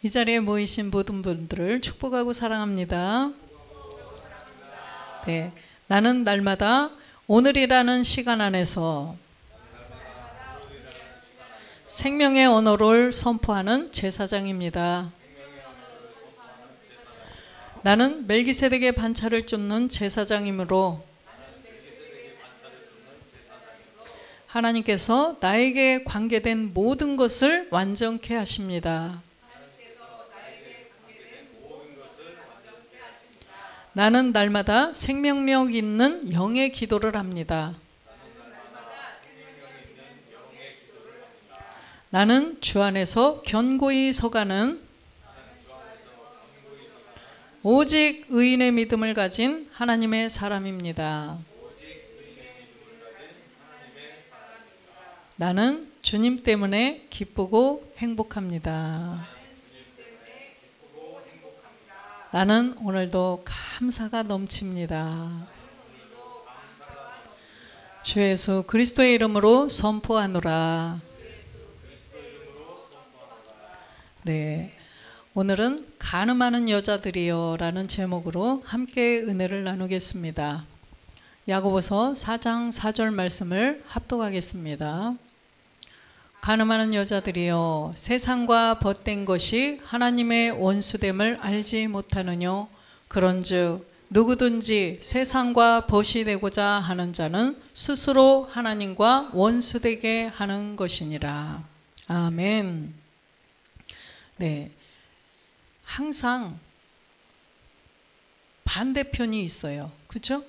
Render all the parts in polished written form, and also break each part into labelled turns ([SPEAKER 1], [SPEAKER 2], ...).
[SPEAKER 1] 이 자리에 모이신 모든 분들을 축복하고 사랑합니다. 네, 나는 날마다 오늘이라는 시간 안에서 생명의 언어를 선포하는 제사장입니다. 나는 멜기세덱의 반차를 쫓는 제사장이므로 하나님께서 나에게 관계된 모든 것을 완전케 하십니다. 나는 날마다 생명력 있는 영의 기도를 합니다. 나는 주 안에서 견고히 서가는 오직 의인의 믿음을 가진 하나님의 사람입니다. 나는 주님 때문에 기쁘고 행복합니다. 나는 오늘도 감사가 넘칩니다. 주 예수 그리스도의 이름으로 선포하노라. 네, 오늘은 간음하는 여자들이여 라는 제목으로 함께 은혜를 나누겠습니다. 야고보서 4장 4절 말씀을 합독하겠습니다. 간음하는 여자들이여 세상과 벗된 것이 하나님의 원수됨을 알지 못하느뇨. 그런즉 누구든지 세상과 벗이 되고자 하는 자는 스스로 하나님과 원수되게 하는 것이니라. 아멘. 네, 항상 반대편이 있어요. 그렇죠?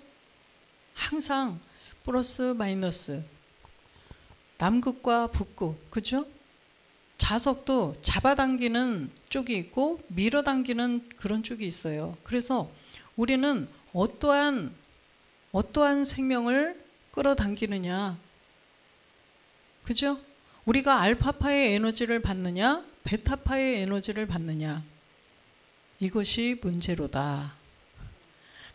[SPEAKER 1] 항상 플러스 마이너스, 남극과 북극, 그죠? 자석도 잡아당기는 쪽이 있고 밀어당기는 그런 쪽이 있어요. 그래서 우리는 어떠한 생명을 끌어당기느냐, 그죠? 우리가 알파파의 에너지를 받느냐, 베타파의 에너지를 받느냐, 이것이 문제로다.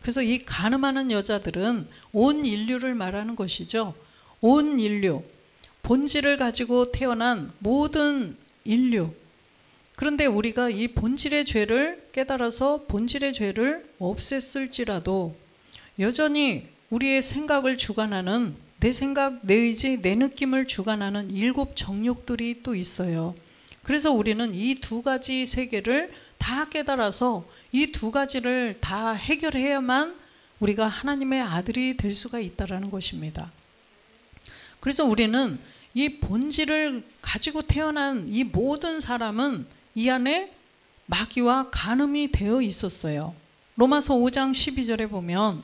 [SPEAKER 1] 그래서 이 간음하는 여자들은 온 인류를 말하는 것이죠. 온 인류, 본질을 가지고 태어난 모든 인류. 그런데 우리가 이 본질의 죄를 깨달아서 본질의 죄를 없앴을지라도 여전히 우리의 생각을 주관하는, 내 생각, 내 의지, 내 느낌을 주관하는 7 정욕들이 또 있어요. 그래서 우리는 이 2가지 세계를 다 깨달아서 이 2가지를 다 해결해야만 우리가 하나님의 아들이 될 수가 있다는 것입니다. 그래서 우리는 이 본질을 가지고 태어난 이 모든 사람은 이 안에 마귀와 간음이 되어 있었어요. 로마서 5장 12절에 보면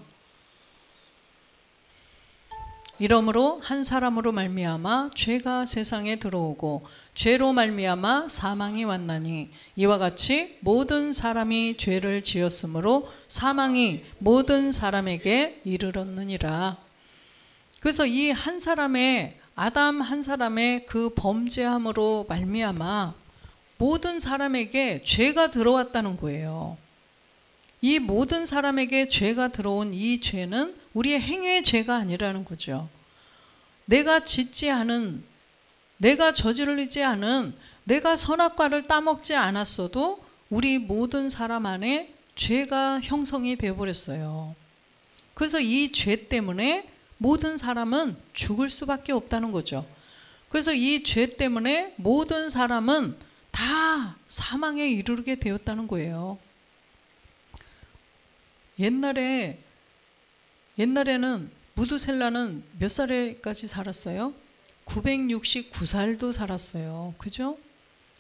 [SPEAKER 1] 이러므로 한 사람으로 말미암아 죄가 세상에 들어오고 죄로 말미암아 사망이 왔나니 이와 같이 모든 사람이 죄를 지었으므로 사망이 모든 사람에게 이르렀느니라. 그래서 이 한 사람의, 아담 한 사람의 그 범죄함으로 말미암아 모든 사람에게 죄가 들어왔다는 거예요. 이 모든 사람에게 죄가 들어온 이 죄는 우리의 행위의 죄가 아니라는 거죠. 내가 짓지 않은, 내가 저지르지 않은, 내가 선악과를 따먹지 않았어도 우리 모든 사람 안에 죄가 형성이 되어버렸어요. 그래서 이 죄 때문에 모든 사람은 죽을 수밖에 없다는 거죠. 그래서 이 죄 때문에 모든 사람은 다 사망에 이르게 되었다는 거예요. 옛날에는 무두셀라는 몇 살까지 살았어요? 969살도 살았어요. 그죠?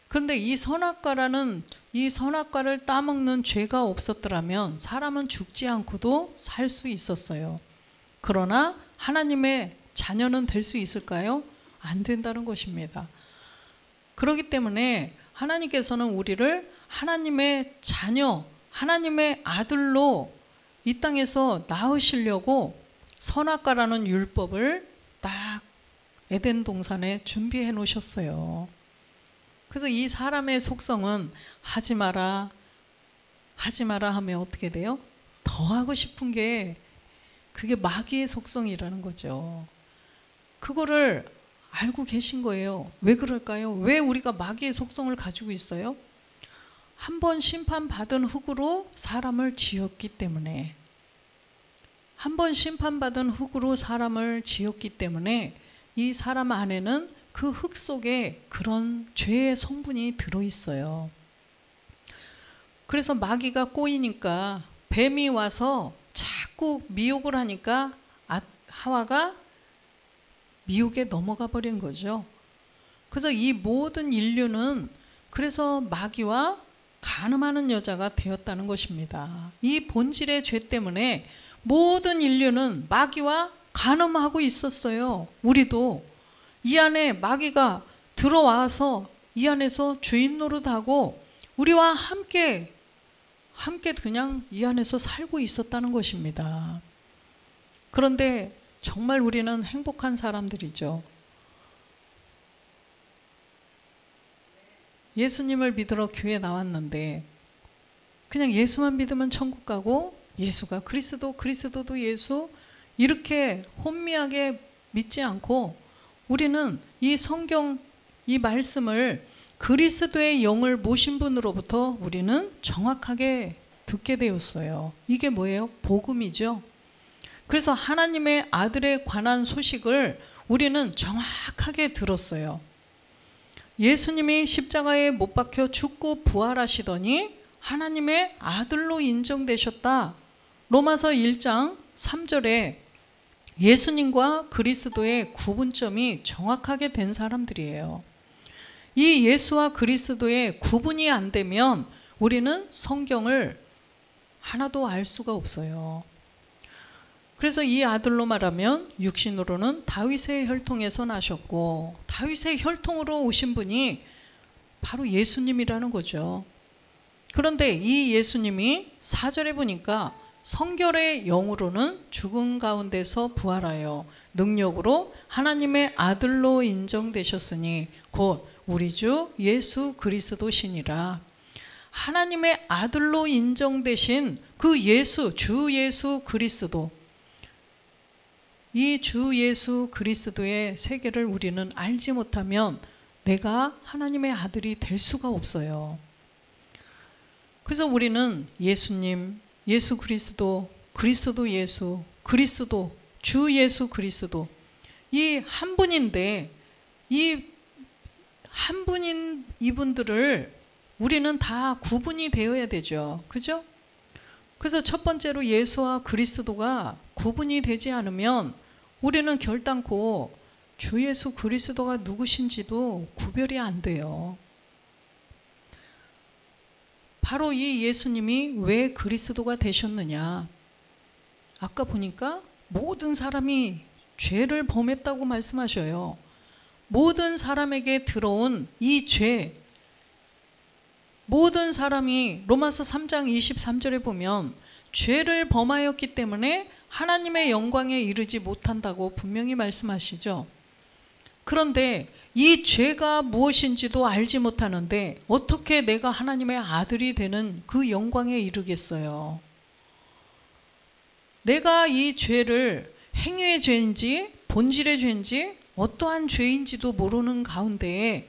[SPEAKER 1] 그런데 이 선악과를 따먹는 죄가 없었더라면 사람은 죽지 않고도 살 수 있었어요. 그러나 하나님의 자녀는 될 수 있을까요? 안 된다는 것입니다. 그렇기 때문에 하나님께서는 우리를 하나님의 자녀, 하나님의 아들로 이 땅에서 낳으시려고 선악과라는 율법을 딱 에덴 동산에 준비해 놓으셨어요. 그래서 이 사람의 속성은 하지 마라 하면 어떻게 돼요? 더 하고 싶은 게, 그게 마귀의 속성이라는 거죠. 그거를 알고 계신 거예요. 왜 그럴까요? 왜 우리가 마귀의 속성을 가지고 있어요? 한 번 심판받은 흙으로 사람을 지었기 때문에, 한 번 심판받은 흙으로 사람을 지었기 때문에 이 사람 안에는 그 흙 속에 그런 죄의 성분이 들어있어요. 그래서 마귀가 꼬이니까, 뱀이 와서 자꾸 미혹을 하니까 하와가 미혹에 넘어가 버린 거죠. 그래서 이 모든 인류는 그래서 마귀와 간음하는 여자가 되었다는 것입니다. 이 본질의 죄 때문에 모든 인류는 마귀와 간음하고 있었어요. 우리도 이 안에 마귀가 들어와서 이 안에서 주인 노릇하고 우리와 함께 그냥 이 안에서 살고 있었다는 것입니다. 그런데 정말 우리는 행복한 사람들이죠. 예수님을 믿으러 교회 나왔는데 그냥 예수만 믿으면 천국 가고, 예수가 그리스도, 그리스도도 예수, 이렇게 혼미하게 믿지 않고 우리는 이 성경, 이 말씀을 그리스도의 영을 모신 분으로부터 우리는 정확하게 듣게 되었어요. 이게 뭐예요? 복음이죠. 그래서 하나님의 아들에 관한 소식을 우리는 정확하게 들었어요. 예수님이 십자가에 못 박혀 죽고 부활하시더니 하나님의 아들로 인정되셨다. 로마서 1장 3절에 예수님과 그리스도의 구분점이 정확하게 된 사람들이에요. 이 예수와 그리스도의 구분이 안 되면 우리는 성경을 하나도 알 수가 없어요. 그래서 이 아들로 말하면 육신으로는 다윗의 혈통에서 나셨고, 다윗의 혈통으로 오신 분이 바로 예수님이라는 거죠. 그런데 이 예수님이 4절에 보니까 성결의 영으로는 죽음 가운데서 부활하여 능력으로 하나님의 아들로 인정되셨으니 곧 우리 주 예수 그리스도시니라. 하나님의 아들로 인정되신 그 예수, 주 예수 그리스도, 이 주 예수 그리스도의 세계를 우리는 알지 못하면 내가 하나님의 아들이 될 수가 없어요. 그래서 우리는 예수님, 예수 그리스도, 그리스도 예수, 그리스도, 주 예수 그리스도, 이 한 분인데 이 한 분인 이분들을 우리는 다 구분이 되어야 되죠. 그죠? 그래서 첫 번째로 예수와 그리스도가 구분이 되지 않으면 우리는 결단코 주 예수 그리스도가 누구신지도 구별이 안 돼요. 바로 이 예수님이 왜 그리스도가 되셨느냐? 아까 보니까 모든 사람이 죄를 범했다고 말씀하셔요. 모든 사람에게 들어온 이 죄, 모든 사람이 로마서 3장 23절에 보면 죄를 범하였기 때문에 하나님의 영광에 이르지 못한다고 분명히 말씀하시죠. 그런데 이 죄가 무엇인지도 알지 못하는데 어떻게 내가 하나님의 아들이 되는 그 영광에 이르겠어요? 내가 이 죄를 행위의 죄인지 본질의 죄인지 어떠한 죄인지도 모르는 가운데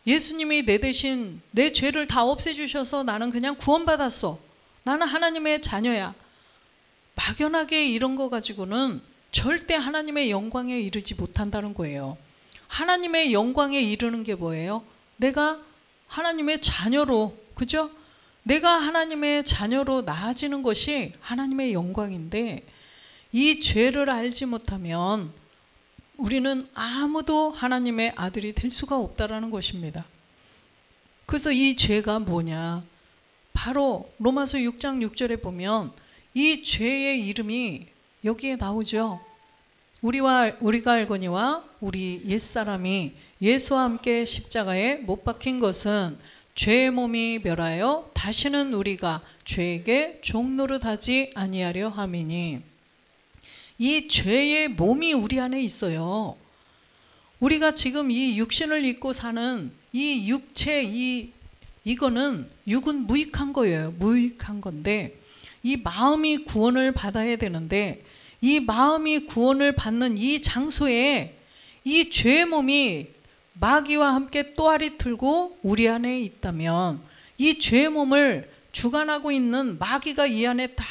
[SPEAKER 1] 예수님이 내 대신 내 죄를 다 없애주셔서 나는 그냥 구원받았어, 나는 하나님의 자녀야, 막연하게 이런 거 가지고는 절대 하나님의 영광에 이르지 못한다는 거예요. 하나님의 영광에 이르는 게 뭐예요? 내가 하나님의 자녀로, 그죠? 내가 하나님의 자녀로 나아지는 것이 하나님의 영광인데, 이 죄를 알지 못하면 우리는 아무도 하나님의 아들이 될 수가 없다라는 것입니다. 그래서 이 죄가 뭐냐? 바로 로마서 6장 6절에 보면 이 죄의 이름이 여기에 나오죠. 우리가 알거니와 우리 옛사람이 예수와 함께 십자가에 못 박힌 것은 죄의 몸이 멸하여 다시는 우리가 죄에게 종노릇하지 아니하려 함이니, 이 죄의 몸이 우리 안에 있어요. 우리가 지금 이 육신을 입고 사는 이 육체, 이거는 육은 무익한 거예요. 무익한 건데 이 마음이 구원을 받아야 되는데, 이 마음이 구원을 받는 이 장소에 이 죄의 몸이 마귀와 함께 또아리 틀고 우리 안에 있다면 이 죄의 몸을 주관하고 있는 마귀가 이 안에 딱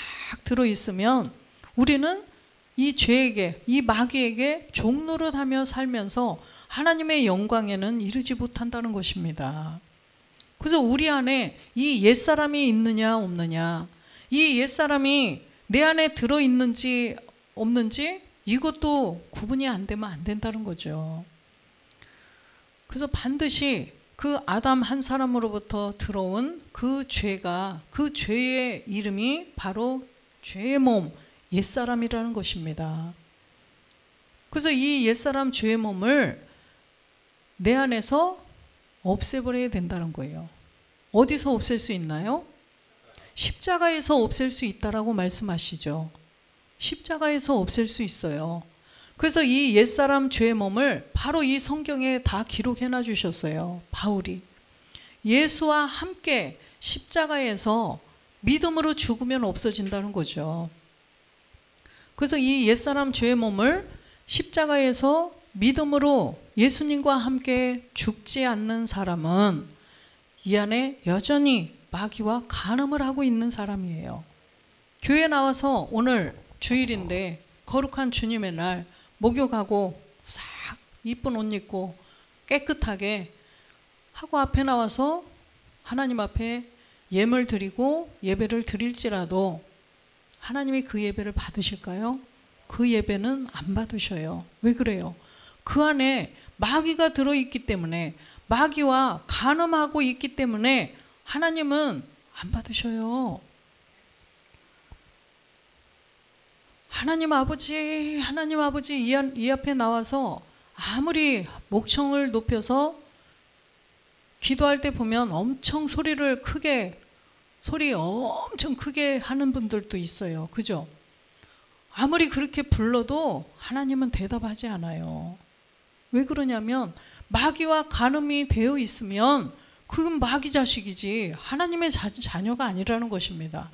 [SPEAKER 1] 들어있으면 우리는 이 죄에게, 이 마귀에게 종노릇하며 살면서 하나님의 영광에는 이르지 못한다는 것입니다. 그래서 우리 안에 이 옛사람이 있느냐 없느냐, 이 옛사람이 내 안에 들어있는지 없는지 이것도 구분이 안 되면 안 된다는 거죠. 그래서 반드시 그 아담 한 사람으로부터 들어온 그 죄가, 그 죄의 이름이 바로 죄의 몸, 옛사람이라는 것입니다. 그래서 이 옛사람 죄의 몸을 내 안에서 없애버려야 된다는 거예요. 어디서 없앨 수 있나요? 십자가에서 없앨 수 있다라고 말씀하시죠. 십자가에서 없앨 수 있어요. 그래서 이 옛사람 죄의 몸을 바로 이 성경에 다 기록해놔 주셨어요. 바울이 예수와 함께 십자가에서 믿음으로 죽으면 없어진다는 거죠. 그래서 이 옛사람 죄의 몸을 십자가에서 믿음으로 예수님과 함께 죽지 않는 사람은 이 안에 여전히 마귀와 간음을 하고 있는 사람이에요. 교회 나와서 오늘 주일인데 거룩한 주님의 날 목욕하고 싹 이쁜 옷 입고 깨끗하게 하고 앞에 나와서 하나님 앞에 예물 드리고 예배를 드릴지라도 하나님이 그 예배를 받으실까요? 그 예배는 안 받으셔요. 왜 그래요? 그 안에 마귀가 들어있기 때문에, 마귀와 간음하고 있기 때문에 하나님은 안 받으셔요. 하나님 아버지 이 앞에 나와서 아무리 목청을 높여서 기도할 때 보면 엄청 소리 엄청 크게 하는 분들도 있어요. 그죠? 아무리 그렇게 불러도 하나님은 대답하지 않아요. 왜 그러냐면 마귀와 간음이 되어 있으면 그건 마귀 자식이지 하나님의 자녀가 아니라는 것입니다.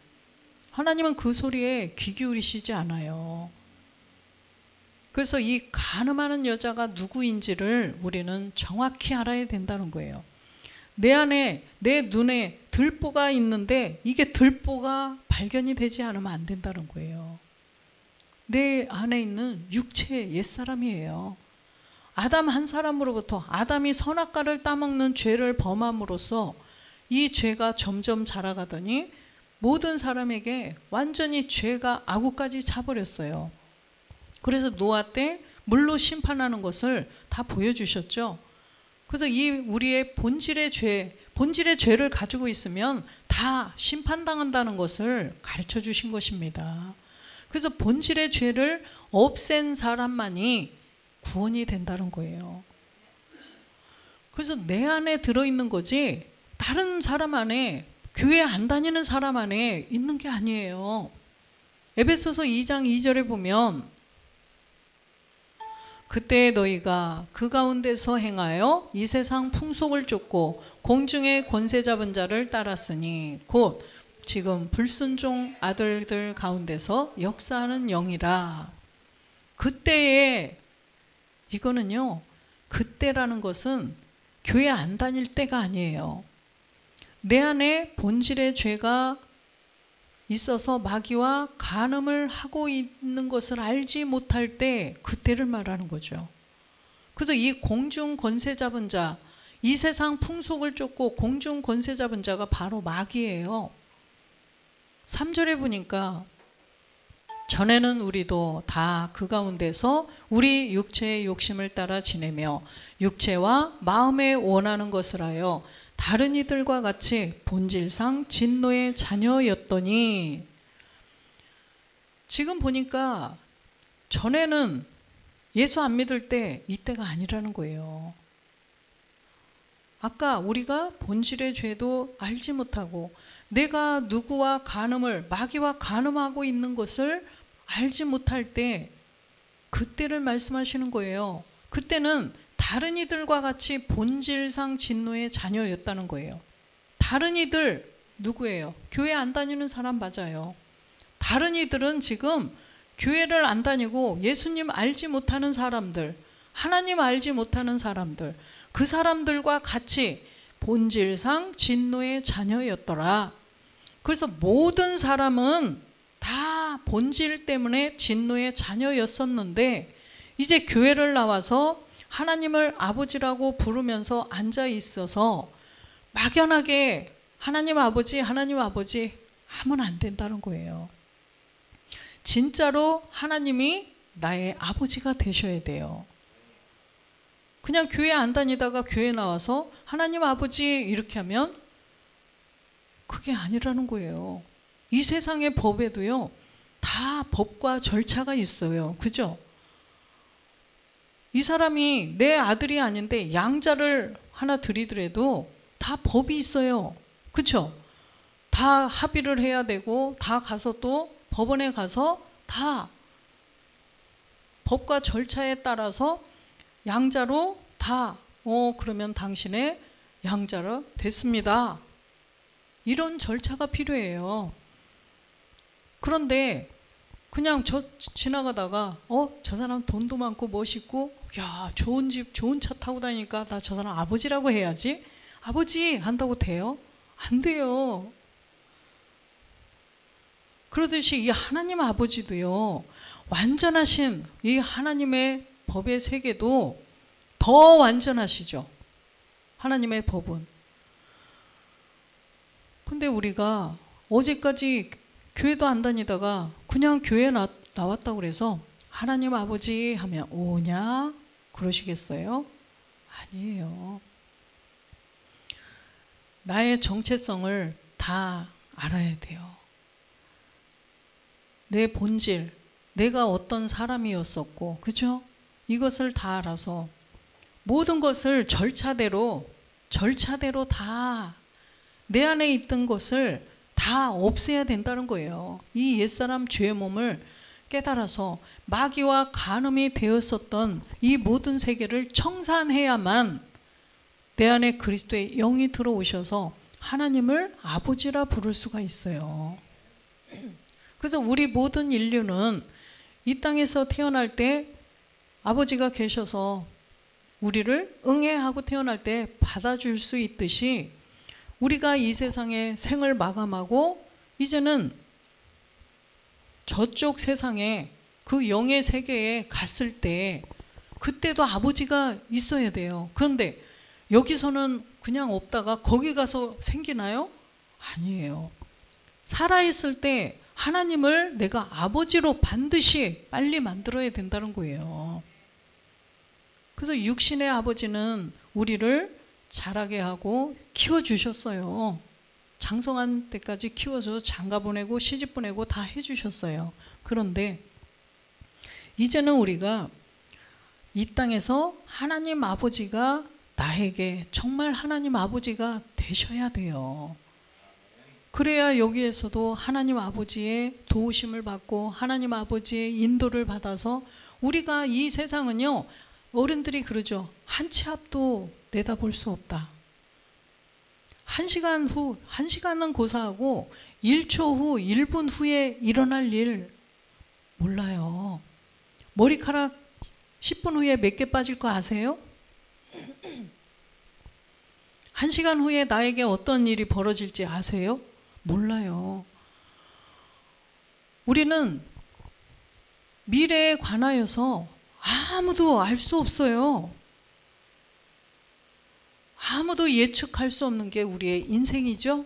[SPEAKER 1] 하나님은 그 소리에 귀 기울이시지 않아요. 그래서 이 간음하는 여자가 누구인지를 우리는 정확히 알아야 된다는 거예요. 내 안에, 내 눈에 들보가 있는데 이게 들보가 발견이 되지 않으면 안 된다는 거예요. 내 안에 있는 육체의 옛사람이에요. 아담 한 사람으로부터, 아담이 선악과를 따먹는 죄를 범함으로써 이 죄가 점점 자라가더니 모든 사람에게 완전히 죄가 아구까지 차버렸어요. 그래서 노아 때 물로 심판하는 것을 다 보여주셨죠. 그래서 이 우리의 본질의 죄를 가지고 있으면 다 심판당한다는 것을 가르쳐 주신 것입니다. 그래서 본질의 죄를 없앤 사람만이 구원이 된다는 거예요. 그래서 내 안에 들어있는 거지 다른 사람 안에, 교회 안 다니는 사람 안에 있는 게 아니에요. 에베소서 2장 2절에 보면 그때 너희가 그 가운데서 행하여 이 세상 풍속을 쫓고 공중의 권세 잡은 자를 따랐으니 곧 지금 불순종 아들들 가운데서 역사하는 영이라. 그때에, 이거는요, 그때라는 것은 교회 안 다닐 때가 아니에요. 내 안에 본질의 죄가 있어서 마귀와 간음을 하고 있는 것을 알지 못할 때 그때를 말하는 거죠. 그래서 이 공중 권세 잡은 자, 이 세상 풍속을 쫓고 공중 권세 잡은 자가 바로 마귀예요. 3절에 보니까 전에는 우리도 다 그 가운데서 우리 육체의 욕심을 따라 지내며 육체와 마음에 원하는 것을 하여 다른 이들과 같이 본질상 진노의 자녀였더니, 지금 보니까 전에는 예수 안 믿을 때 이때가 아니라는 거예요. 아까 우리가 본질의 죄도 알지 못하고 내가 누구와 간음을, 마귀와 간음하고 있는 것을 알지 못할 때 그때를 말씀하시는 거예요. 그때는 다른 이들과 같이 본질상 진노의 자녀였다는 거예요. 다른 이들 누구예요? 교회 안 다니는 사람 맞아요. 다른 이들은 지금 교회를 안 다니고 예수님 알지 못하는 사람들, 하나님 알지 못하는 사람들, 그 사람들과 같이 본질상 진노의 자녀였더라. 그래서 모든 사람은 다 본질 때문에 진노의 자녀였었는데 이제 교회를 나와서 하나님을 아버지라고 부르면서 앉아 있어서 막연하게 하나님 아버지 하면 안 된다는 거예요. 진짜로 하나님이 나의 아버지가 되셔야 돼요. 그냥 교회 안 다니다가 교회 나와서 하나님 아버지 이렇게 하면 그게 아니라는 거예요. 이 세상의 법에도요, 다 법과 절차가 있어요. 그죠? 이 사람이 내 아들이 아닌데 양자를 하나 드리더라도 다 법이 있어요. 그쵸? 다 합의를 해야 되고 다 가서 또 법원에 가서 다 법과 절차에 따라서 양자로 다 그러면 당신의 양자로 됐습니다. 이런 절차가 필요해요. 그런데 그냥 지나가다가 저 사람 돈도 많고 멋있고 야 좋은 집 좋은 차 타고 다니니까 나 저 사람 아버지라고 해야지. 아버지 한다고 돼요? 안 돼요. 그러듯이 이 하나님 아버지도요, 완전하신 이 하나님의 법의 세계도 더 완전하시죠. 하나님의 법은. 근데 우리가 어제까지 교회도 안 다니다가 그냥 교회 나왔다고 그래서 하나님 아버지 하면 오냐? 그러시겠어요? 아니에요. 나의 정체성을 다 알아야 돼요. 내 본질, 내가 어떤 사람이었었고, 그죠? 이것을 다 알아서 모든 것을 절차대로 다 내 안에 있던 것을 다 없애야 된다는 거예요. 이 옛사람 죄의 몸을 깨달아서 마귀와 간음이 되었었던 이 모든 세계를 청산해야만 내 안에 그리스도의 영이 들어오셔서 하나님을 아버지라 부를 수가 있어요. 그래서 우리 모든 인류는 이 땅에서 태어날 때 아버지가 계셔서 우리를 응애하고 태어날 때 받아줄 수 있듯이 우리가 이 세상의 생을 마감하고 이제는 저쪽 세상에 그 영의 세계에 갔을 때 그때도 아버지가 있어야 돼요. 그런데 여기서는 그냥 없다가 거기 가서 생기나요? 아니에요. 살아있을 때 하나님을 내가 아버지로 반드시 빨리 만들어야 된다는 거예요. 그래서 육신의 아버지는 우리를 자라게 하고 키워주셨어요. 장성한 때까지 키워서 장가 보내고 시집 보내고 다 해주셨어요. 그런데 이제는 우리가 이 땅에서 하나님 아버지가 나에게 정말 하나님 아버지가 되셔야 돼요. 그래야 여기에서도 하나님 아버지의 도우심을 받고 하나님 아버지의 인도를 받아서 우리가 이 세상은요, 어른들이 그러죠. 한 치 앞도 내다볼 수 없다. 1시간 후, 1시간은 고사하고 1초 후, 1분 후에 일어날 일 몰라요. 머리카락 10분 후에 몇 개 빠질 거 아세요? 1시간 후에 나에게 어떤 일이 벌어질지 아세요? 몰라요. 우리는 미래에 관하여서 아무도 알 수 없어요. 아무도 예측할 수 없는 게 우리의 인생이죠.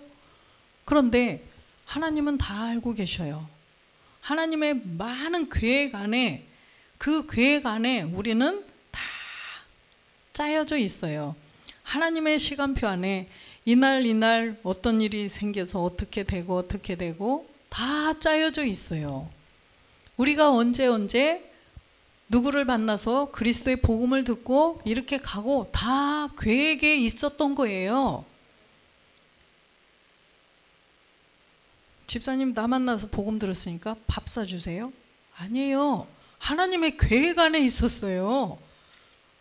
[SPEAKER 1] 그런데 하나님은 다 알고 계셔요. 하나님의 많은 계획 안에, 그 계획 안에 우리는 다 짜여져 있어요. 하나님의 시간표 안에 이날 어떤 일이 생겨서 어떻게 되고 다 짜여져 있어요. 우리가 언제 누구를 만나서 그리스도의 복음을 듣고 이렇게 가고 다 계획에 있었던 거예요. 집사님 나 만나서 복음 들었으니까 밥 사주세요? 아니에요. 하나님의 계획 안에 있었어요.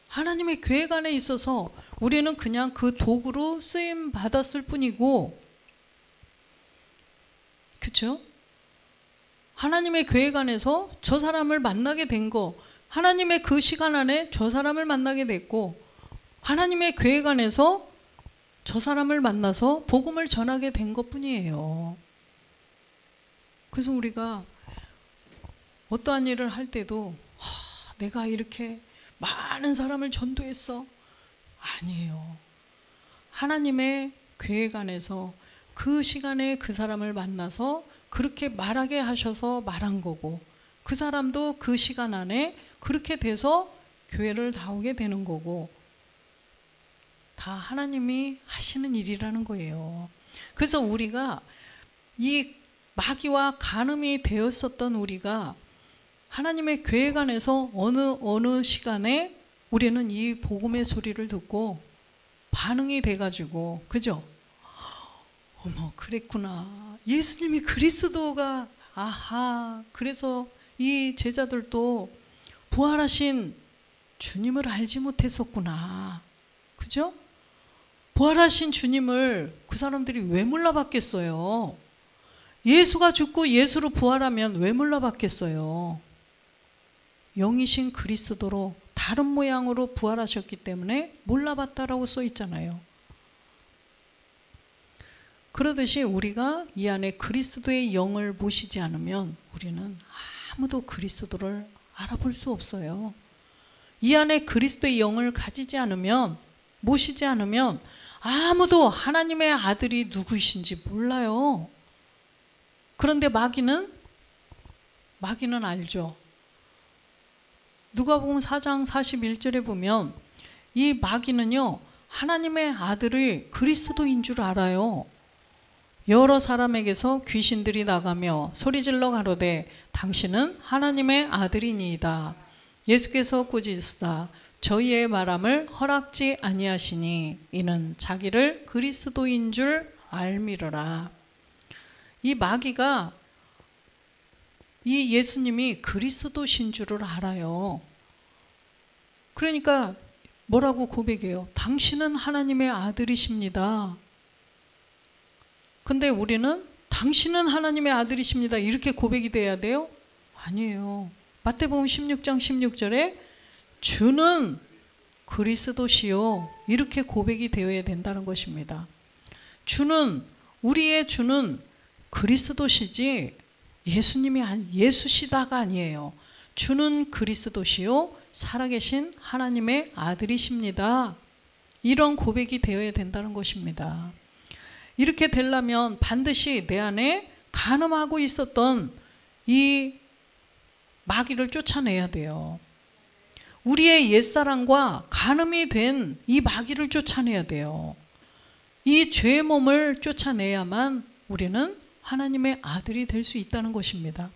[SPEAKER 1] 하나님의 계획 안에 있어서 우리는 그냥 그 도구로 쓰임 받았을 뿐이고, 그렇죠? 하나님의 계획 안에서 저 사람을 만나게 된 거, 하나님의 그 시간 안에 저 사람을 만나게 됐고, 하나님의 계획 안에서 저 사람을 만나서 복음을 전하게 된 것뿐이에요. 그래서 우리가 어떠한 일을 할 때도 내가 이렇게 많은 사람을 전도했어. 아니에요. 하나님의 계획 안에서 그 시간에 그 사람을 만나서 그렇게 말하게 하셔서 말한 거고, 그 사람도 그 시간 안에 그렇게 돼서 교회를 나오게 되는 거고, 다 하나님이 하시는 일이라는 거예요. 그래서 우리가 이 마귀와 간음이 되었었던 우리가 하나님의 계획 안에서 어느 시간에 우리는 이 복음의 소리를 듣고 반응이 돼가지고, 그죠? 어머, 그랬구나. 예수님이 그리스도가, 아하. 그래서 이 제자들도 부활하신 주님을 알지 못했었구나. 그죠? 부활하신 주님을 그 사람들이 왜 몰라봤겠어요? 예수가 죽고 예수로 부활하면 왜 몰라봤겠어요? 영이신 그리스도로 다른 모양으로 부활하셨기 때문에 몰라봤다라고 써 있잖아요. 그러듯이 우리가 이 안에 그리스도의 영을 모시지 않으면 우리는 아무도 그리스도를 알아볼 수 없어요. 이 안에 그리스도의 영을 가지지 않으면, 모시지 않으면 아무도 하나님의 아들이 누구이신지 몰라요. 그런데 마귀는 알죠. 누가복음 4장 41절에 보면 이 마귀는요, 하나님의 아들을 그리스도인 줄 알아요. 여러 사람에게서 귀신들이 나가며 소리질러 가로되 당신은 하나님의 아들이니이다. 예수께서 꾸짖으사 저희의 말함을 허락지 아니하시니 이는 자기를 그리스도인 줄 알미러라. 이 마귀가 이 예수님이 그리스도신 줄을 알아요. 그러니까 뭐라고 고백해요? 당신은 하나님의 아들이십니다. 근데 우리는 당신은 하나님의 아들이십니다 이렇게 고백이 돼야 돼요? 아니에요. 마태복음 16장 16절에 주는 그리스도시요 이렇게 고백이 되어야 된다는 것입니다. 주는, 우리의 주는 그리스도시지 예수님이 예수시다가 아니에요. 주는 그리스도시요 살아계신 하나님의 아들이십니다. 이런 고백이 되어야 된다는 것입니다. 이렇게 되려면 반드시 내 안에 간음하고 있었던 이 마귀를 쫓아내야 돼요. 우리의 옛사람과 간음이 된 이 마귀를 쫓아내야 돼요. 이 죄의 몸을 쫓아내야만 우리는 하나님의 아들이 될 수 있다는 것입니다.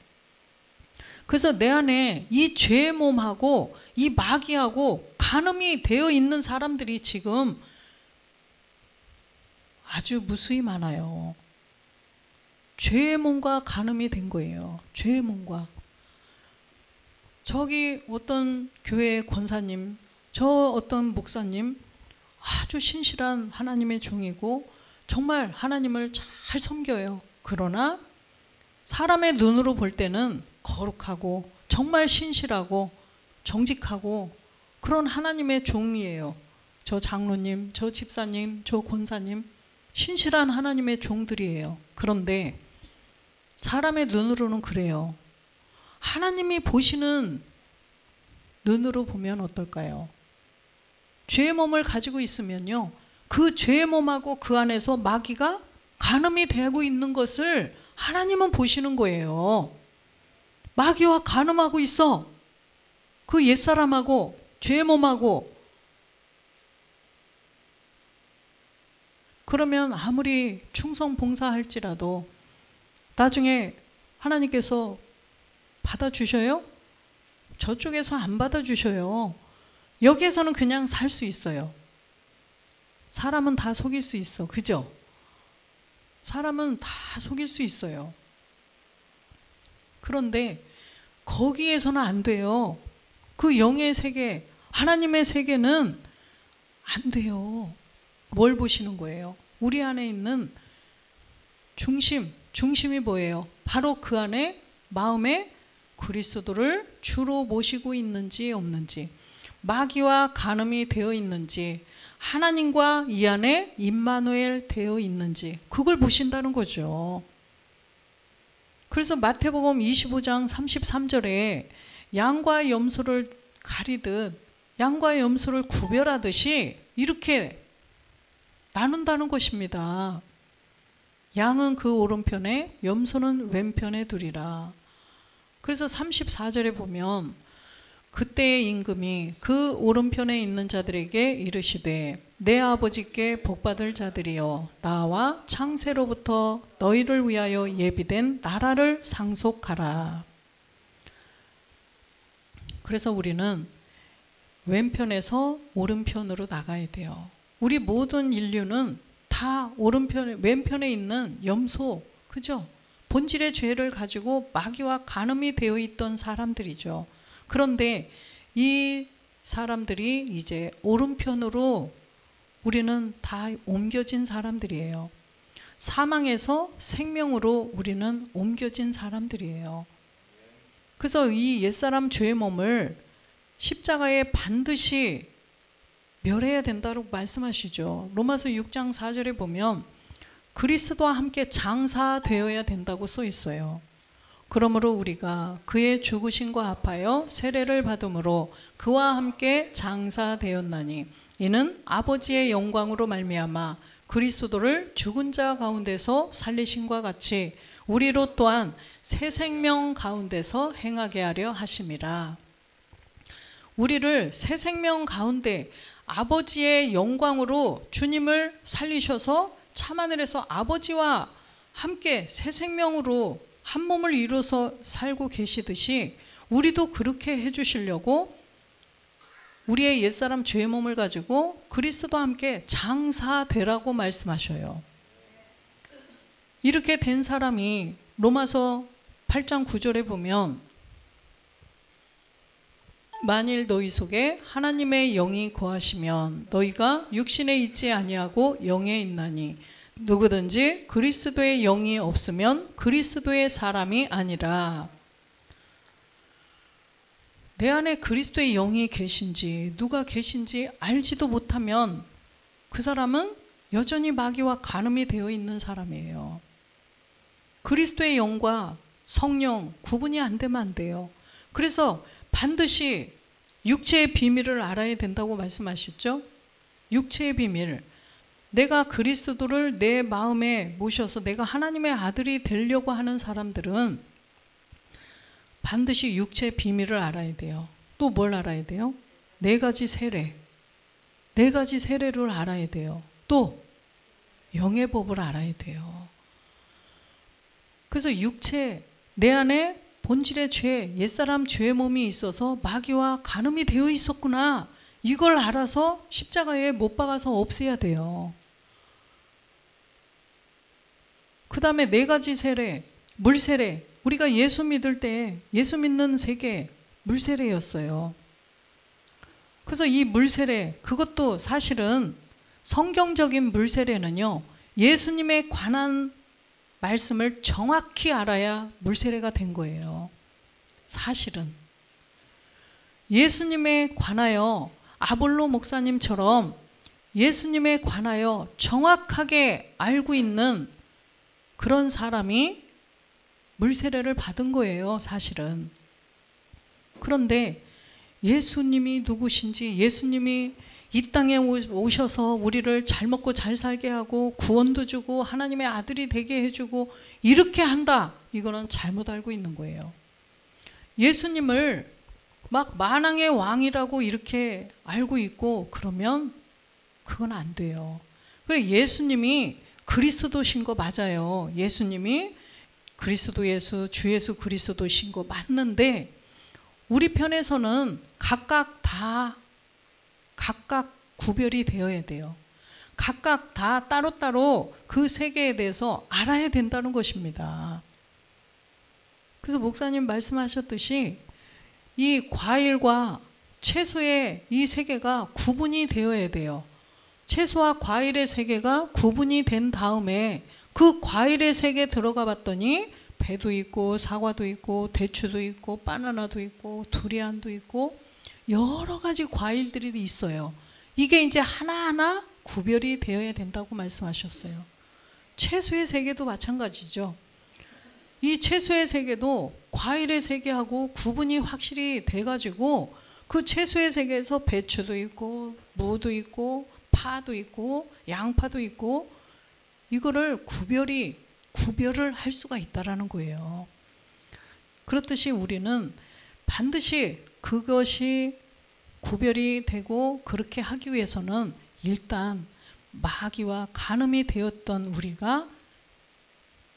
[SPEAKER 1] 그래서 내 안에 이 죄의 몸하고 이 마귀하고 간음이 되어 있는 사람들이 지금 아주 무수히 많아요. 죄의 몸과 간음이 된 거예요. 죄의 몸과. 저기 어떤 교회 권사님, 저 어떤 목사님 아주 신실한 하나님의 종이고 정말 하나님을 잘 섬겨요. 그러나 사람의 눈으로 볼 때는 거룩하고 정말 신실하고 정직하고 그런 하나님의 종이에요. 저 장로님, 저 집사님, 저 권사님 신실한 하나님의 종들이에요. 그런데 사람의 눈으로는 그래요. 하나님이 보시는 눈으로 보면 어떨까요? 죄의 몸을 가지고 있으면요, 그 죄의 몸하고 그 안에서 마귀가 간음이 되고 있는 것을 하나님은 보시는 거예요. 마귀와 간음하고 있어. 그 옛사람하고 죄의 몸하고. 그러면 아무리 충성 봉사할지라도 나중에 하나님께서 받아주셔요? 저쪽에서 안 받아주셔요. 여기에서는 그냥 살 수 있어요. 사람은 다 속일 수 있어. 그죠? 사람은 다 속일 수 있어요. 그런데 거기에서는 안 돼요. 그 영의 세계, 하나님의 세계는 안 돼요. 뭘 보시는 거예요? 우리 안에 있는 중심이 뭐예요? 바로 그 안에 마음에 그리스도를 주로 모시고 있는지 없는지, 마귀와 간음이 되어 있는지, 하나님과 이 안에 임마누엘 되어 있는지 그걸 보신다는 거죠. 그래서 마태복음 25장 33절에 양과 염소를 가리듯 양과 염소를 구별하듯이 이렇게 나눈다는 것입니다. 양은 그 오른편에 염소는 왼편에 두리라. 그래서 34절에 보면 그때의 임금이 그 오른편에 있는 자들에게 이르시되 내 아버지께 복받을 자들이여 나와 창세로부터 너희를 위하여 예비된 나라를 상속하라. 그래서 우리는 왼편에서 오른편으로 나가야 돼요. 우리 모든 인류는 다 왼편에 있는 염소, 그죠? 본질의 죄를 가지고 마귀와 간음이 되어 있던 사람들이죠. 그런데 이 사람들이 이제 오른편으로 우리는 다 옮겨진 사람들이에요. 사망에서 생명으로 우리는 옮겨진 사람들이에요. 그래서 이 옛사람 죄의 몸을 십자가에 반드시 멸해야 된다고 말씀하시죠. 로마서 6장 4절에 보면 그리스도와 함께 장사되어야 된다고 써 있어요. 그러므로 우리가 그의 죽으심과 합하여 세례를 받음으로 그와 함께 장사되었나니 이는 아버지의 영광으로 말미암아 그리스도를 죽은 자 가운데서 살리심과 같이 우리로 또한 새 생명 가운데서 행하게 하려 하심이라. 우리를 새 생명 가운데 아버지의 영광으로 주님을 살리셔서 참하늘에서 아버지와 함께 새 생명으로 한 몸을 이루어서 살고 계시듯이 우리도 그렇게 해주시려고 우리의 옛사람 죄의 몸을 가지고 그리스도와 함께 장사되라고 말씀하셔요. 이렇게 된 사람이 로마서 8장 9절에 보면 만일 너희 속에 하나님의 영이 거하시면 너희가 육신에 있지 아니하고 영에 있나니 누구든지 그리스도의 영이 없으면 그리스도의 사람이 아니라. 내 안에 그리스도의 영이 계신지 누가 계신지 알지도 못하면 그 사람은 여전히 마귀와 간음이 되어 있는 사람이에요. 그리스도의 영과 성령 구분이 안 되면 안 돼요. 그래서 반드시 육체의 비밀을 알아야 된다고 말씀하셨죠. 육체의 비밀, 내가 그리스도를 내 마음에 모셔서 내가 하나님의 아들이 되려고 하는 사람들은 반드시 육체의 비밀을 알아야 돼요. 또 뭘 알아야 돼요? 네 가지 세례, 네 가지 세례를 알아야 돼요. 또 영의 법을 알아야 돼요. 그래서 육체, 내 안에 본질의 죄, 옛사람 죄의 몸이 있어서 마귀와 간음이 되어 있었구나, 이걸 알아서 십자가에 못 박아서 없애야 돼요. 그 다음에 네 가지 세례, 물세례. 우리가 예수 믿을 때 예수 믿는 세계 물세례였어요. 그래서 이 물세례, 그것도 사실은 성경적인 물세례는요, 예수님에 관한 말씀을 정확히 알아야 물세례가 된 거예요. 사실은 예수님에 관하여 아볼로 목사님처럼 예수님에 관하여 정확하게 알고 있는 그런 사람이 물세례를 받은 거예요, 사실은. 그런데 예수님이 누구신지, 예수님이 이 땅에 오셔서 우리를 잘 먹고 잘 살게 하고 구원도 주고 하나님의 아들이 되게 해주고 이렇게 한다, 이거는 잘못 알고 있는 거예요. 예수님을 막 만왕의 왕이라고 이렇게 알고 있고 그러면 그건 안 돼요. 그래, 예수님이 그리스도신 거 맞아요. 예수님이 그리스도 예수, 주 예수 그리스도신 거 맞는데 우리 편에서는 각각 구별이 되어야 돼요. 각각 다 따로따로 그 세계에 대해서 알아야 된다는 것입니다. 그래서 목사님 말씀하셨듯이 이 과일과 채소의 이 세계가 구분이 되어야 돼요. 채소와 과일의 세계가 구분이 된 다음에 그 과일의 세계에 들어가 봤더니 배도 있고 사과도 있고 대추도 있고 바나나도 있고 두리안도 있고 여러 가지 과일들이 있어요. 이게 이제 하나하나 구별이 되어야 된다고 말씀하셨어요. 채소의 세계도 마찬가지죠. 이 채소의 세계도 과일의 세계하고 구분이 확실히 돼가지고 그 채소의 세계에서 배추도 있고 무도 있고 파도 있고 양파도 있고 이거를 구별을 할 수가 있다라는 거예요. 그렇듯이 우리는 반드시 그것이 구별이 되고 그렇게 하기 위해서는 일단 마귀와 간음이 되었던 우리가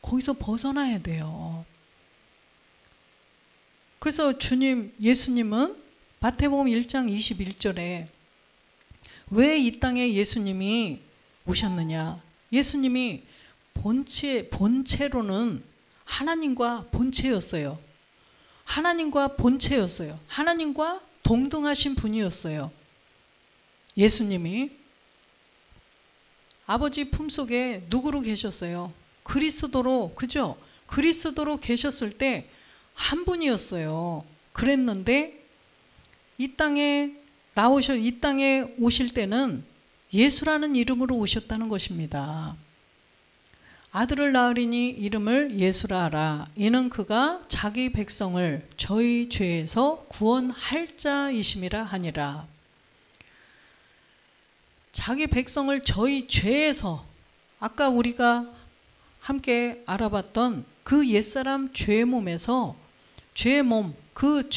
[SPEAKER 1] 거기서 벗어나야 돼요. 그래서 예수님은 마태복음 1장 21절에 왜 이 땅에 예수님이 오셨느냐? 예수님이 본체로는 하나님과 본체였어요. 하나님과 본체였어요. 하나님과 동등하신 분이었어요. 예수님이 아버지 품속에 누구로 계셨어요? 그리스도로, 그죠? 그리스도로 계셨을 때 한 분이었어요. 그랬는데 이 땅에 오실 때는 예수라는 이름으로 오셨다는 것입니다. 아들을 낳으리니 이름을 예수라 하라. 이는 그가 자기 백성을 저희 죄에서 구원할 자이심이라 하니라. 자기 백성을 저희 죄에서, 아까 우리가 함께 알아봤던 그 옛사람 죄의 몸에서, 죄의 몸, 그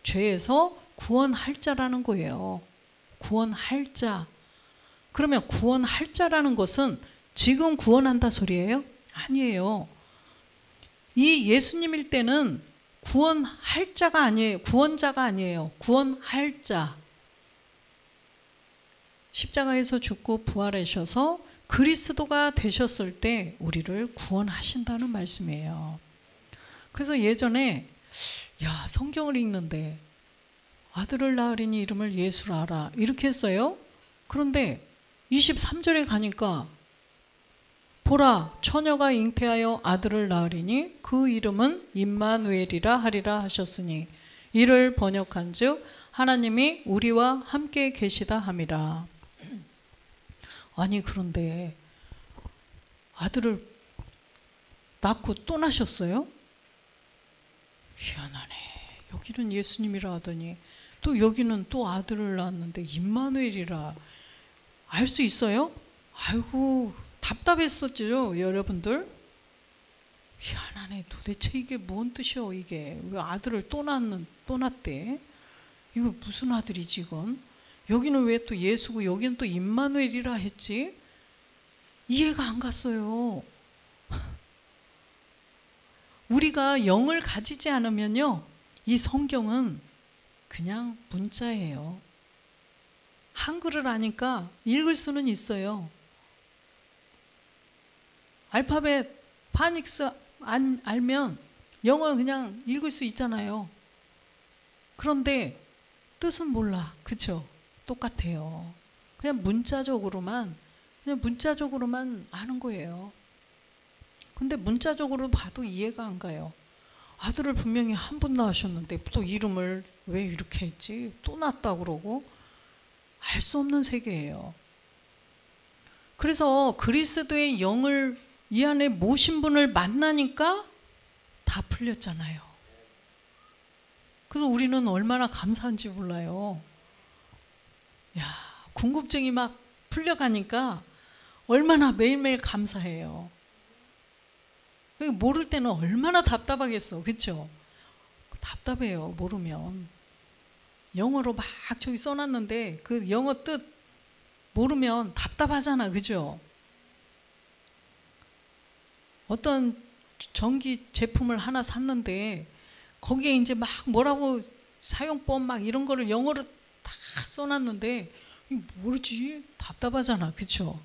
[SPEAKER 1] 죄에서 구원할 자라는 거예요. 구원할 자. 그러면 구원할 자라는 것은 지금 구원한다 소리예요? 아니에요. 이 예수님일 때는 구원할 자가 아니에요. 구원자가 아니에요. 구원할 자. 십자가에서 죽고 부활하셔서 그리스도가 되셨을 때 우리를 구원하신다는 말씀이에요. 그래서 예전에 성경을 읽는데 아들을 낳으리니 이름을 예수라 하라 이렇게 했어요. 그런데 23절에 가니까 보라 처녀가 잉태하여 아들을 낳으리니 그 이름은 임마누엘이라 하리라 하셨으니 이를 번역한즉 하나님이 우리와 함께 계시다 함이라. 아니 그런데 아들을 낳고 또 나셨어요? 희한하네. 여기는 예수님이라 하더니 또 여기는 또 아들을 낳았는데 임마누엘이라. 알 수 있어요? 아이고 답답했었죠 여러분들. 희한하네. 도대체 이게 뭔 뜻이요? 이게 왜 아들을 또 낳대? 이거 무슨 아들이지 이건? 여기는 왜 또 예수고 여기는 또 임마누엘이라 했지? 이해가 안 갔어요. 우리가 영을 가지지 않으면요 이 성경은 그냥 문자예요. 한글을 아니까 읽을 수는 있어요. 알파벳 파닉스 알면 영어 그냥 읽을 수 있잖아요. 그런데 뜻은 몰라. 그쵸? 똑같아요. 그냥 문자적으로만 아는 거예요. 근데 문자적으로 봐도 이해가 안 가요. 아들을 분명히 한 분 낳으셨는데 또 이름을 왜 이렇게 했지? 또 낳았다 그러고 알 수 없는 세계예요. 그래서 그리스도의 영을 이 안에 모신 분을 만나니까 다 풀렸잖아요. 그래서 우리는 얼마나 감사한지 몰라요. 궁금증이 막 풀려가니까 얼마나 매일매일 감사해요. 모를 때는 얼마나 답답하겠어. 그렇죠? 답답해요. 모르면. 영어로 막 저기 써놨는데 그 영어 뜻 모르면 답답하잖아. 그죠? 어떤 전기 제품을 하나 샀는데 거기에 이제 막 뭐라고 사용법 막 이런 거를 영어로 다 써놨는데 모르지? 답답하잖아. 그쵸?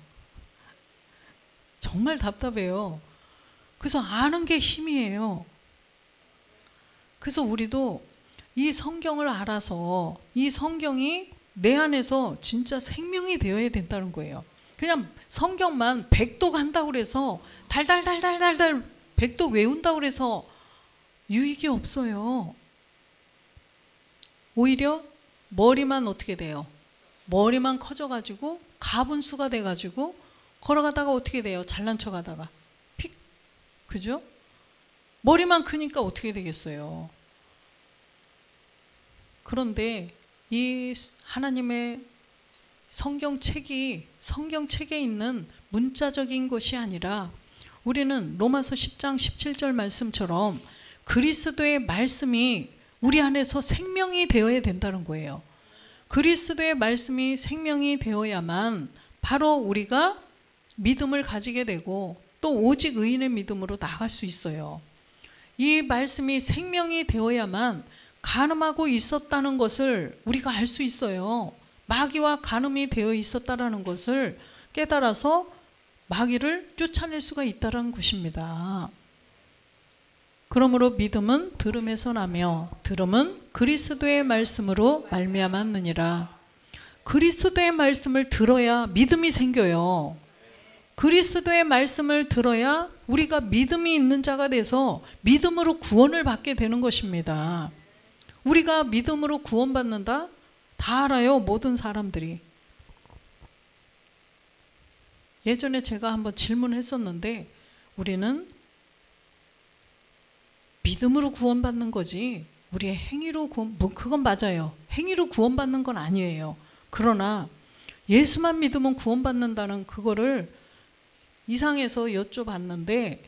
[SPEAKER 1] 정말 답답해요. 그래서 아는 게 힘이에요. 그래서 우리도 이 성경을 알아서 이 성경이 내 안에서 진짜 생명이 되어야 된다는 거예요. 그냥 성경만 백독 한다고 그래서 달달달달달달 백독 외운다고 그래서 유익이 없어요. 오히려 머리만 어떻게 돼요? 머리만 커져가지고 가분수가 돼가지고 걸어가다가 어떻게 돼요? 잘난 척하다가 픽, 그죠? 머리만 크니까 어떻게 되겠어요? 그런데 이 하나님의 성경책에 있는 문자적인 것이 아니라 우리는 로마서 10장 17절 말씀처럼 그리스도의 말씀이 우리 안에서 생명이 되어야 된다는 거예요. 그리스도의 말씀이 생명이 되어야만 바로 우리가 믿음을 가지게 되고 또 오직 의인의 믿음으로 나아갈 수 있어요. 이 말씀이 생명이 되어야만 간음하고 있었다는 것을 우리가 알 수 있어요. 마귀와 간음이 되어 있었다는 것을 깨달아서 마귀를 쫓아낼 수가 있다는 것입니다. 그러므로 믿음은 들음에서 나며 들음은 그리스도의 말씀으로 말미암았느니라. 그리스도의 말씀을 들어야 믿음이 생겨요. 그리스도의 말씀을 들어야 우리가 믿음이 있는 자가 돼서 믿음으로 구원을 받게 되는 것입니다. 우리가 믿음으로 구원받는다? 다 알아요, 모든 사람들이. 예전에 제가 한번 질문했었는데 우리는 믿음으로 구원받는 거지 우리의 행위로 그건 맞아요. 행위로 구원받는 건 아니에요. 그러나 예수만 믿으면 구원받는다는 그거를 이상해서 여쭤봤는데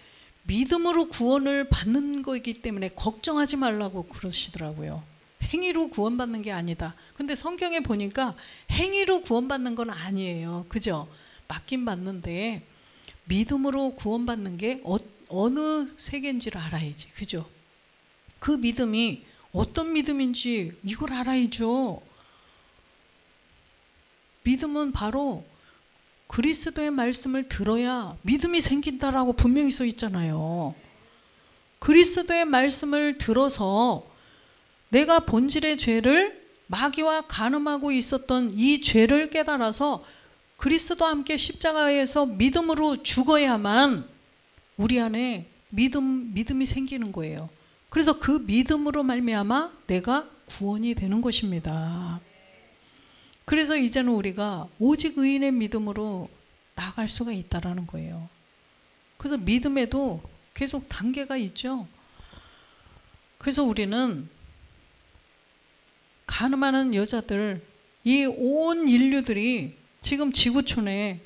[SPEAKER 1] 믿음으로 구원을 받는 거이기 때문에 걱정하지 말라고 그러시더라고요. 행위로 구원받는 게 아니다. 근데 성경에 보니까 행위로 구원받는 건 아니에요. 그죠? 맞긴 맞는데 믿음으로 구원받는 게 어느 세계인지를 알아야지. 그죠? 그 믿음이 어떤 믿음인지 이걸 알아야죠. 믿음은 바로 그리스도의 말씀을 들어야 믿음이 생긴다라고 분명히 써 있잖아요. 그리스도의 말씀을 들어서 내가 본질의 죄를 마귀와 간음하고 있었던 이 죄를 깨달아서 그리스도와 함께 십자가에서 믿음으로 죽어야만 우리 안에 믿음이 생기는 거예요. 그래서 그 믿음으로 말미암아 내가 구원이 되는 것입니다. 그래서 이제는 우리가 오직 의인의 믿음으로 나아갈 수가 있다는 거예요. 그래서 믿음에도 계속 단계가 있죠. 그래서 우리는 간음하는 여자들, 이 온 인류들이 지금 지구촌에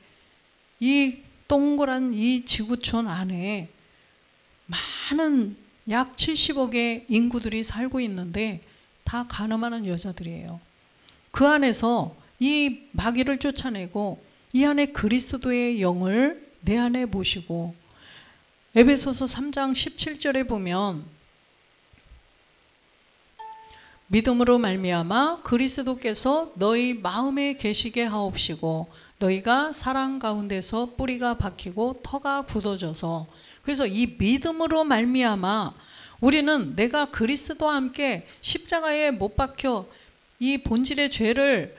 [SPEAKER 1] 이 동그란 이 지구촌 안에 많은 약 70억의 인구들이 살고 있는데 다 간음하는 여자들이에요. 그 안에서 이 마귀를 쫓아내고 이 안에 그리스도의 영을 내 안에 모시고 에베소서 3장 17절에 보면 믿음으로 말미암아 그리스도께서 너희 마음에 계시게 하옵시고 너희가 사랑 가운데서 뿌리가 박히고 터가 굳어져서 그래서 이 믿음으로 말미암아 우리는 내가 그리스도와 함께 십자가에 못 박혀 이 본질의 죄를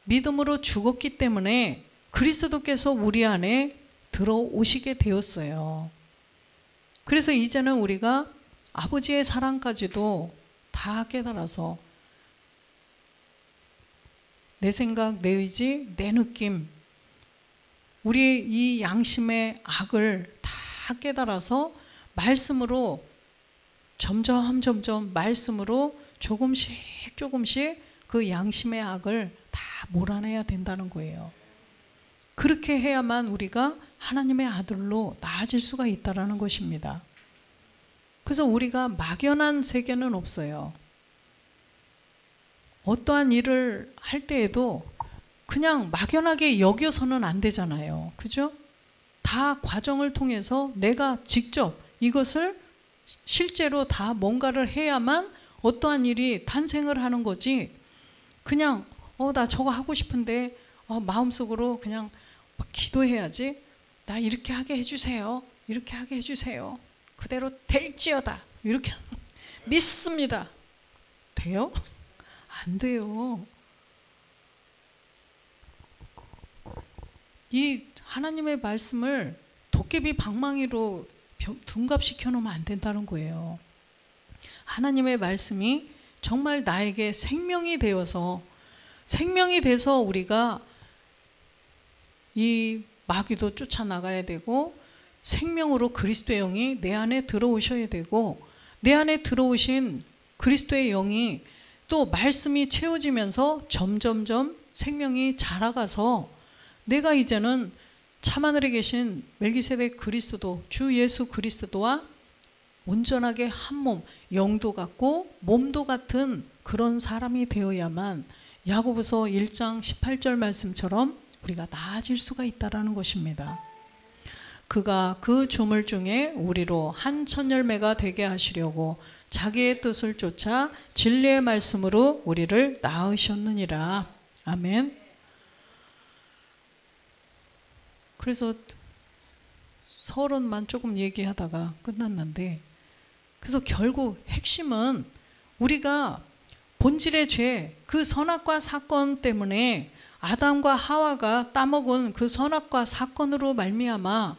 [SPEAKER 1] 믿음으로 죽었기 때문에 그리스도께서 우리 안에 들어오시게 되었어요. 그래서 이제는 우리가 아버지의 사랑까지도 다 깨달아서 내 생각, 내 의지, 내 느낌, 우리의 이 양심의 악을 다 깨달아서 말씀으로 점점 말씀으로 조금씩 그 양심의 악을 다 몰아내야 된다는 거예요. 그렇게 해야만 우리가 하나님의 아들로 나아질 수가 있다는 것입니다. 그래서 우리가 막연한 세계는 없어요. 어떠한 일을 할 때에도 그냥 막연하게 여겨서는 안 되잖아요. 그죠? 다 과정을 통해서 내가 직접 이것을 실제로 다 뭔가를 해야만 어떠한 일이 탄생을 하는 거지. 그냥 나 저거 하고 싶은데 마음속으로 그냥 막 기도해야지. 나 이렇게 하게 해주세요. 이렇게 하게 해주세요. 그대로 될지어다. 이렇게 믿습니다. 돼요? 안 돼요. 이 하나님의 말씀을 도깨비 방망이로 둔갑시켜 놓으면 안 된다는 거예요. 하나님의 말씀이 정말 나에게 생명이 되어서 생명이 돼서 우리가 이 마귀도 쫓아나가야 되고, 생명으로 그리스도의 영이 내 안에 들어오셔야 되고, 내 안에 들어오신 그리스도의 영이 또 말씀이 채워지면서 점점점 생명이 자라가서 내가 이제는 참하늘에 계신 멜기세덱 그리스도, 주 예수 그리스도와 온전하게 한 몸, 영도 같고 몸도 같은 그런 사람이 되어야만 야고보서 1장 18절 말씀처럼 우리가 나아질 수가 있다라는 것입니다. 그가 그 조물 중에 우리로 한 천열매가 되게 하시려고 자기의 뜻을 쫓아 진리의 말씀으로 우리를 낳으셨느니라. 아멘. 그래서 서론만 조금 얘기하다가 끝났는데, 그래서 결국 핵심은 우리가 본질의 죄, 그 선악과 사건 때문에 아담과 하와가 따먹은 그 선악과 사건으로 말미암아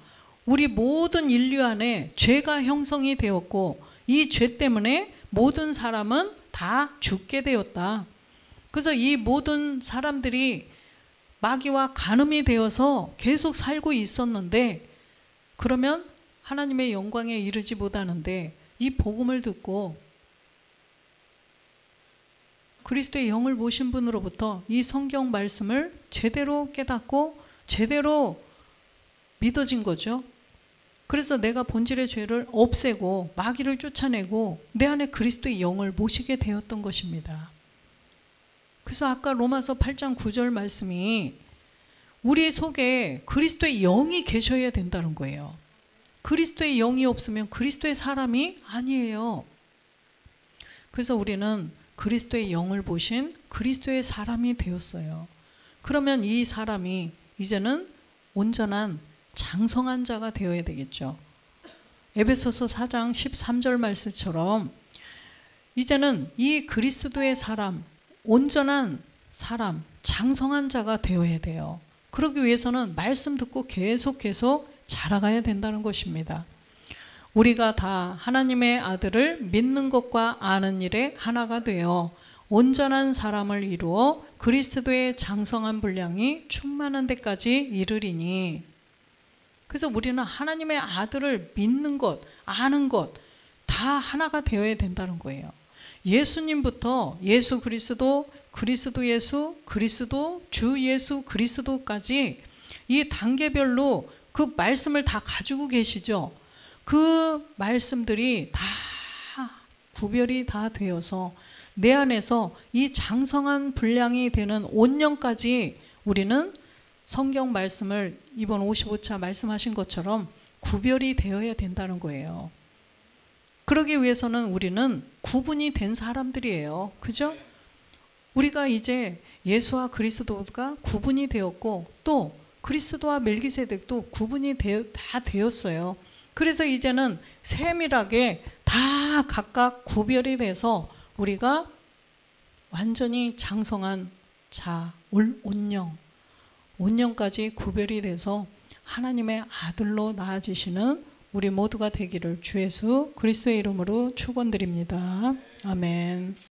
[SPEAKER 1] 우리 모든 인류 안에 죄가 형성이 되었고, 이 죄 때문에 모든 사람은 다 죽게 되었다. 그래서 이 모든 사람들이 마귀와 간음이 되어서 계속 살고 있었는데, 그러면 하나님의 영광에 이르지 못하는데 이 복음을 듣고 그리스도의 영을 모신 분으로부터 이 성경 말씀을 제대로 깨닫고 제대로 믿어진 거죠. 그래서 내가 본질의 죄를 없애고 마귀를 쫓아내고 내 안에 그리스도의 영을 모시게 되었던 것입니다. 그래서 아까 로마서 8장 9절 말씀이 우리 속에 그리스도의 영이 계셔야 된다는 거예요. 그리스도의 영이 없으면 그리스도의 사람이 아니에요. 그래서 우리는 그리스도의 영을 보신 그리스도의 사람이 되었어요. 그러면 이 사람이 이제는 온전한 장성한 자가 되어야 되겠죠. 에베소서 4장 13절 말씀처럼 이제는 이 그리스도의 사람, 온전한 사람, 장성한 자가 되어야 돼요. 그러기 위해서는 말씀 듣고 계속 자라가야 된다는 것입니다. 우리가 다 하나님의 아들을 믿는 것과 아는 일에 하나가 되어 온전한 사람을 이루어 그리스도의 장성한 분량이 충만한 데까지 이르리니. 그래서 우리는 하나님의 아들을 믿는 것, 아는 것 다 하나가 되어야 된다는 거예요. 예수님부터 예수 그리스도, 그리스도 예수, 그리스도, 주 예수 그리스도까지 이 단계별로 그 말씀을 다 가지고 계시죠. 그 말씀들이 다 구별이 다 되어서 내 안에서 이 장성한 분량이 되는 온영까지 우리는 성경 말씀을 이번 55차 말씀하신 것처럼 구별이 되어야 된다는 거예요. 그러기 위해서는 우리는 구분이 된 사람들이에요. 그죠? 우리가 이제 예수와 그리스도가 구분이 되었고 또 그리스도와 멜기세덱도 구분이 다 되었어요. 그래서 이제는 세밀하게 다 각각 구별이 돼서 우리가 완전히 장성한 자, 온영까지 구별이 돼서 하나님의 아들로 나아지시는 우리 모두가 되기를 주 예수 그리스도의 이름으로 축원드립니다. 아멘.